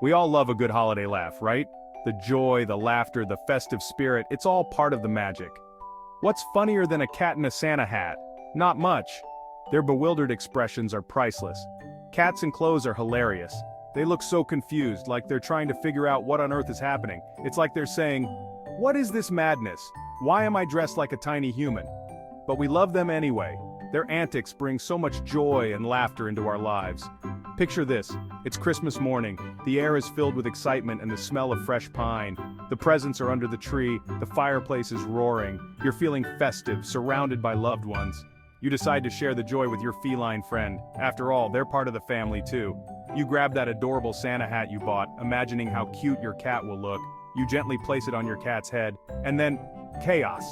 We all love a good holiday laugh, right? The joy, the laughter, the festive spirit, it's all part of the magic. What's funnier than a cat in a Santa hat? Not much. Their bewildered expressions are priceless. Cats in clothes are hilarious. They look so confused, like they're trying to figure out what on earth is happening. It's like they're saying, "What is this madness? Why am I dressed like a tiny human?" But we love them anyway. Their antics bring so much joy and laughter into our lives. Picture this. It's Christmas morning. The air is filled with excitement and the smell of fresh pine. The presents are under the tree, the fireplace is roaring. You're feeling festive, surrounded by loved ones. You decide to share the joy with your feline friend. After all, they're part of the family too. You grab that adorable Santa hat you bought, imagining how cute your cat will look. You gently place it on your cat's head, and then, chaos.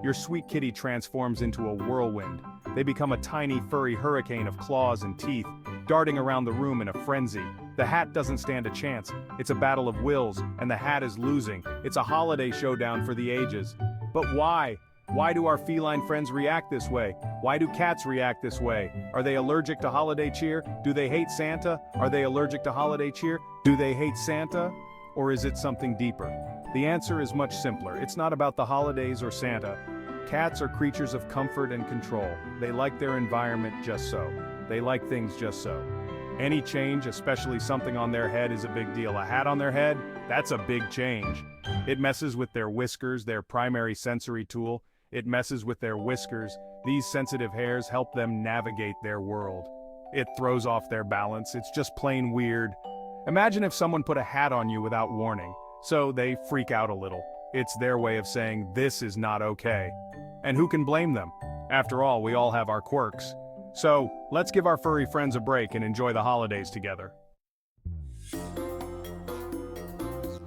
Your sweet kitty transforms into a whirlwind. They become a tiny furry hurricane of claws and teeth, darting around the room in a frenzy. The hat doesn't stand a chance. It's a battle of wills, and the hat is losing. It's a holiday showdown for the ages. But why? Why do our feline friends react this way? Why do cats react this way? Are they allergic to holiday cheer? Do they hate Santa? Are they allergic to holiday cheer? Do they hate Santa? Or is it something deeper? The answer is much simpler. It's not about the holidays or Santa. Cats are creatures of comfort and control. They like their environment just so. They like things just so. Any change, especially something on their head, is a big deal. A hat on their head? That's a big change. It messes with their whiskers, their primary sensory tool. It messes with their whiskers. These sensitive hairs help them navigate their world. It throws off their balance. It's just plain weird. Imagine if someone put a hat on you without warning. So they freak out a little. It's their way of saying, this is not okay. And who can blame them? After all, we all have our quirks. So, let's give our furry friends a break and enjoy the holidays together.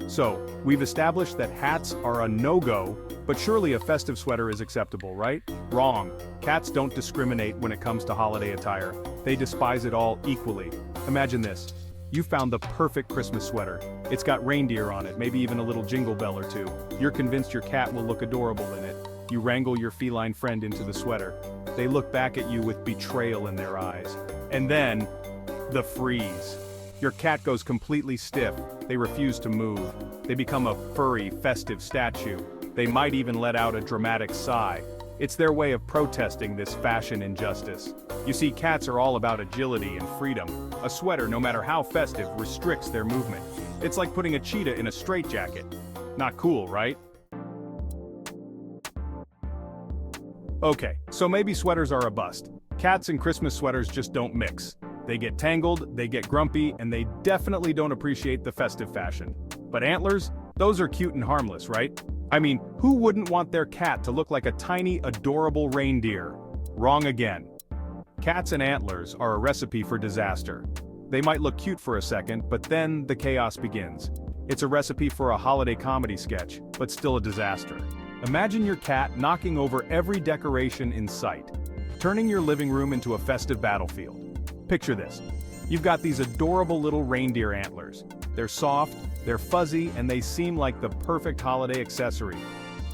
So, we've established that hats are a no-go, but surely a festive sweater is acceptable, right? Wrong. Cats don't discriminate when it comes to holiday attire. They despise it all equally. Imagine this. You found the perfect Christmas sweater. It's got reindeer on it, maybe even a little jingle bell or two. You're convinced your cat will look adorable in it. You wrangle your feline friend into the sweater. They look back at you with betrayal in their eyes. And then, the freeze. Your cat goes completely stiff. They refuse to move. They become a furry, festive statue. They might even let out a dramatic sigh. It's their way of protesting this fashion injustice. You see, cats are all about agility and freedom. A sweater, no matter how festive, restricts their movement. It's like putting a cheetah in a straitjacket. Not cool, right? Okay, so maybe sweaters are a bust. Cats and Christmas sweaters just don't mix. They get tangled, they get grumpy, and they definitely don't appreciate the festive fashion. But antlers? Those are cute and harmless, right? I mean, who wouldn't want their cat to look like a tiny, adorable reindeer? Wrong again. Cats and antlers are a recipe for disaster. They might look cute for a second, but then the chaos begins. It's a recipe for a holiday comedy sketch, but still a disaster. Imagine your cat knocking over every decoration in sight, turning your living room into a festive battlefield. Picture this. You've got these adorable little reindeer antlers. They're soft, they're fuzzy, and they seem like the perfect holiday accessory.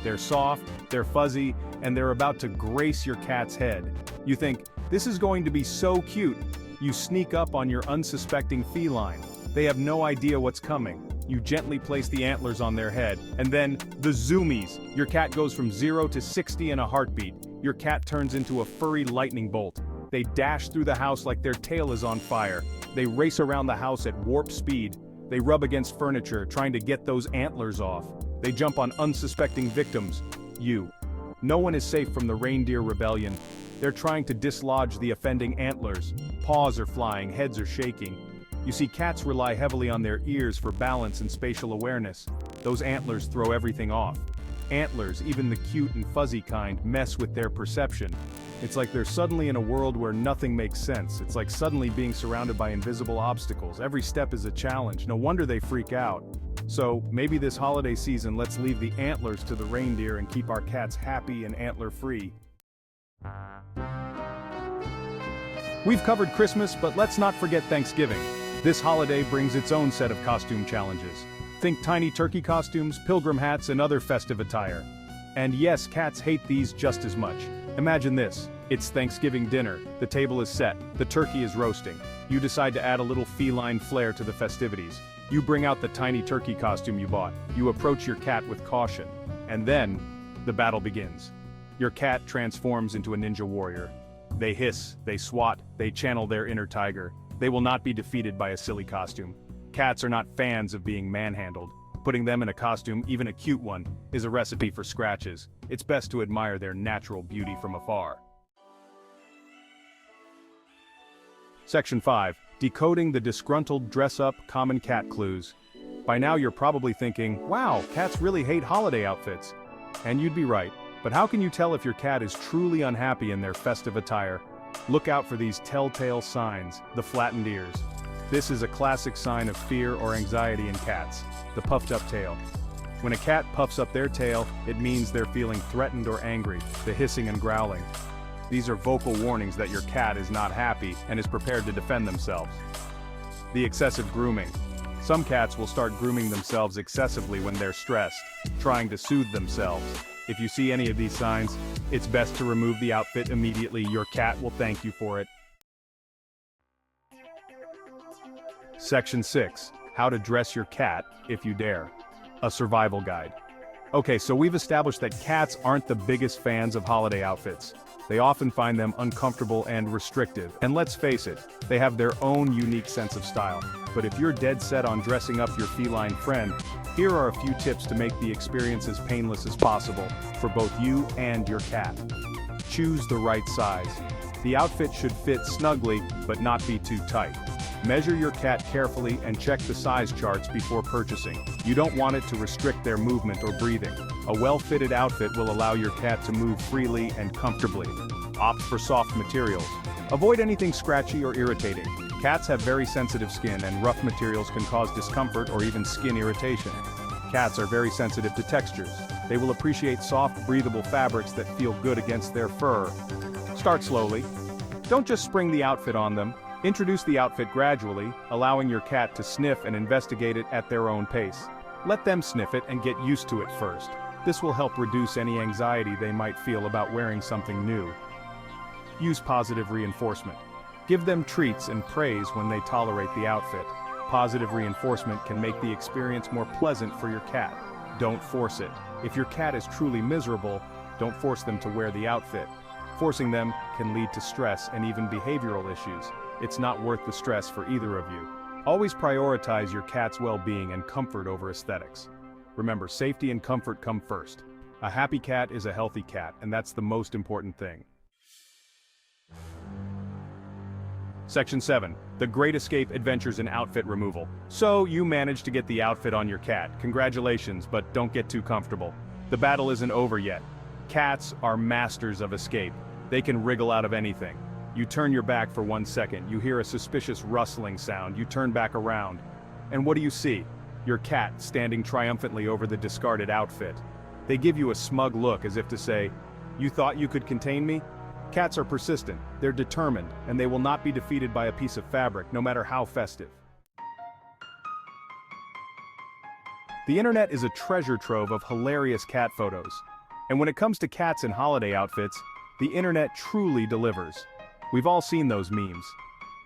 They're soft, they're fuzzy, and they're about to grace your cat's head. You think, this is going to be so cute. You sneak up on your unsuspecting feline. They have no idea what's coming. You gently place the antlers on their head, and then, the zoomies! Your cat goes from 0 to 60 in a heartbeat. Your cat turns into a furry lightning bolt. They dash through the house like their tail is on fire. They race around the house at warp speed. They rub against furniture, trying to get those antlers off. They jump on unsuspecting victims. You. No one is safe from the reindeer rebellion. They're trying to dislodge the offending antlers. Paws are flying, heads are shaking. You see, cats rely heavily on their ears for balance and spatial awareness. Those antlers throw everything off. Antlers, even the cute and fuzzy kind, mess with their perception. It's like they're suddenly in a world where nothing makes sense. It's like suddenly being surrounded by invisible obstacles. Every step is a challenge. No wonder they freak out. So, maybe this holiday season, let's leave the antlers to the reindeer and keep our cats happy and antler-free. We've covered Christmas, but let's not forget Thanksgiving. This holiday brings its own set of costume challenges. Think tiny turkey costumes, pilgrim hats, and other festive attire. And yes, cats hate these just as much. Imagine this. It's Thanksgiving dinner, the table is set, the turkey is roasting. You decide to add a little feline flair to the festivities. You bring out the tiny turkey costume you bought. You approach your cat with caution. And then, the battle begins. Your cat transforms into a ninja warrior. They hiss, they swat, they channel their inner tiger. They will not be defeated by a silly costume. Cats are not fans of being manhandled. Putting them in a costume, even a cute one, is a recipe for scratches. It's best to admire their natural beauty from afar. Section 5. Decoding the disgruntled dress-up common cat clues. By now you're probably thinking, wow, cats really hate holiday outfits. And you'd be right, but how can you tell if your cat is truly unhappy in their festive attire? Look out for these telltale signs, the flattened ears. This is a classic sign of fear or anxiety in cats, the puffed up tail. When a cat puffs up their tail, it means they're feeling threatened or angry, the hissing and growling. These are vocal warnings that your cat is not happy and is prepared to defend themselves. The excessive grooming. Some cats will start grooming themselves excessively when they're stressed, trying to soothe themselves. If you see any of these signs, it's best to remove the outfit immediately. Your cat will thank you for it. Section 6. How to dress your cat if you dare. A survival guide. Okay, so we've established that cats aren't the biggest fans of holiday outfits. They often find them uncomfortable and restrictive. And let's face it, they have their own unique sense of style. But if you're dead set on dressing up your feline friend, here are a few tips to make the experience as painless as possible for both you and your cat. Choose the right size. The outfit should fit snugly, but not be too tight. Measure your cat carefully and check the size charts before purchasing. You don't want it to restrict their movement or breathing. A well-fitted outfit will allow your cat to move freely and comfortably. Opt for soft materials. Avoid anything scratchy or irritating. Cats have very sensitive skin and rough materials can cause discomfort or even skin irritation. Cats are very sensitive to textures. They will appreciate soft, breathable fabrics that feel good against their fur. Start slowly. Don't just spring the outfit on them. Introduce the outfit gradually, allowing your cat to sniff and investigate it at their own pace. Let them sniff it and get used to it first. This will help reduce any anxiety they might feel about wearing something new. Use positive reinforcement. Give them treats and praise when they tolerate the outfit. Positive reinforcement can make the experience more pleasant for your cat. Don't force it. If your cat is truly miserable, don't force them to wear the outfit. Forcing them can lead to stress and even behavioral issues. It's not worth the stress for either of you. Always prioritize your cat's well-being and comfort over aesthetics. Remember, safety and comfort come first. A happy cat is a healthy cat, and that's the most important thing. Section 7. The Great Escape Adventures in Outfit Removal. So, you managed to get the outfit on your cat. Congratulations, but don't get too comfortable. The battle isn't over yet. Cats are masters of escape. They can wriggle out of anything. You turn your back for 1 second, you hear a suspicious rustling sound, you turn back around. And what do you see? Your cat standing triumphantly over the discarded outfit. They give you a smug look as if to say, "You thought you could contain me?" Cats are persistent, they're determined, and they will not be defeated by a piece of fabric, no matter how festive. The internet is a treasure trove of hilarious cat photos. And when it comes to cats in holiday outfits, the internet truly delivers. We've all seen those memes.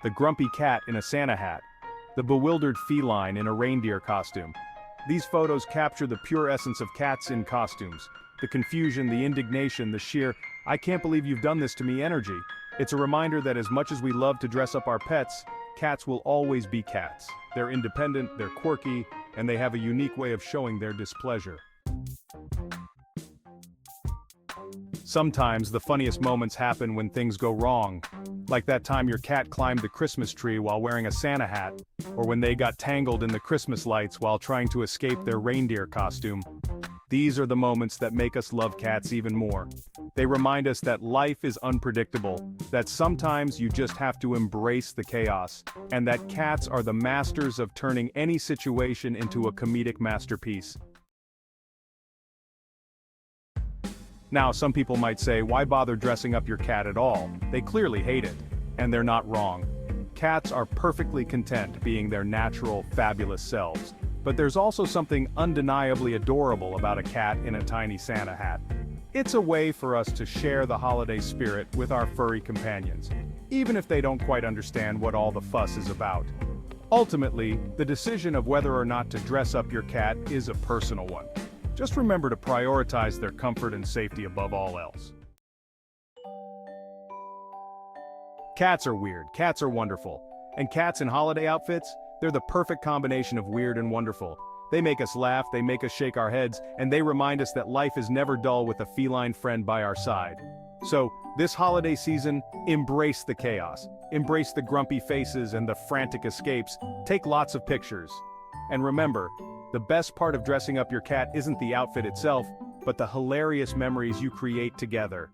The grumpy cat in a Santa hat. The bewildered feline in a reindeer costume. These photos capture the pure essence of cats in costumes. The confusion, the indignation, the sheer, "I can't believe you've done this to me" energy. It's a reminder that as much as we love to dress up our pets, cats will always be cats. They're independent, they're quirky, and they have a unique way of showing their displeasure. Sometimes the funniest moments happen when things go wrong. Like that time your cat climbed the Christmas tree while wearing a Santa hat, or when they got tangled in the Christmas lights while trying to escape their reindeer costume. These are the moments that make us love cats even more. They remind us that life is unpredictable, that sometimes you just have to embrace the chaos, and that cats are the masters of turning any situation into a comedic masterpiece. Now, some people might say, why bother dressing up your cat at all? They clearly hate it. And they're not wrong. Cats are perfectly content being their natural, fabulous selves. But there's also something undeniably adorable about a cat in a tiny Santa hat. It's a way for us to share the holiday spirit with our furry companions, even if they don't quite understand what all the fuss is about. Ultimately, the decision of whether or not to dress up your cat is a personal one. Just remember to prioritize their comfort and safety above all else. Cats are weird, cats are wonderful. And cats in holiday outfits, they're the perfect combination of weird and wonderful. They make us laugh, they make us shake our heads, and they remind us that life is never dull with a feline friend by our side. So, this holiday season, embrace the chaos. Embrace the grumpy faces and the frantic escapes. Take lots of pictures. And remember, the best part of dressing up your cat isn't the outfit itself, but the hilarious memories you create together.